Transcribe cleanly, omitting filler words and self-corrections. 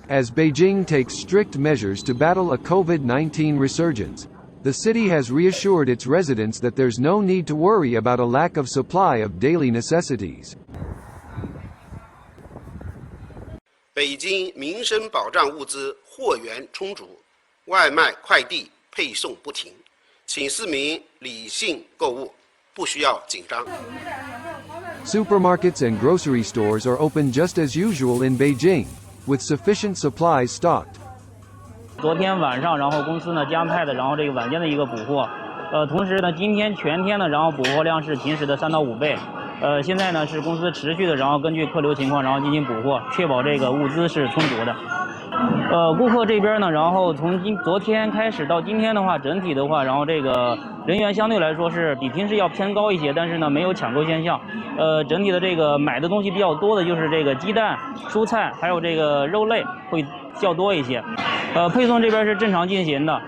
As Beijing takes strict measures to battle a COVID-19 resurgence, the city has reassured its residents that there's no need to worry about a lack of supply of daily necessities. 北京民生保障物资货源充足，外卖快递配送不停，请市民理性购物，不需要紧张。Supermarkets and grocery stores are open just as usual in Beijing, with sufficient supplies stocked. 昨天晚上，然后公司呢加派的，然后这个晚间的一个补货，同时呢今天全天呢，然后补货量是平时的3到5倍，现在呢是公司持续的，然后根据客流情况，然后进行补货，确保这个物资是充足的。顾客这边呢，然后从昨天开始到今天的话，整体的话，然后这个人员相对来说是比平时要偏高一些，但是呢没有抢购现象。整体的这个买的东西比较多的就是这个鸡蛋、蔬菜，还有这个肉类会较多一些。配送这边是正常进行的，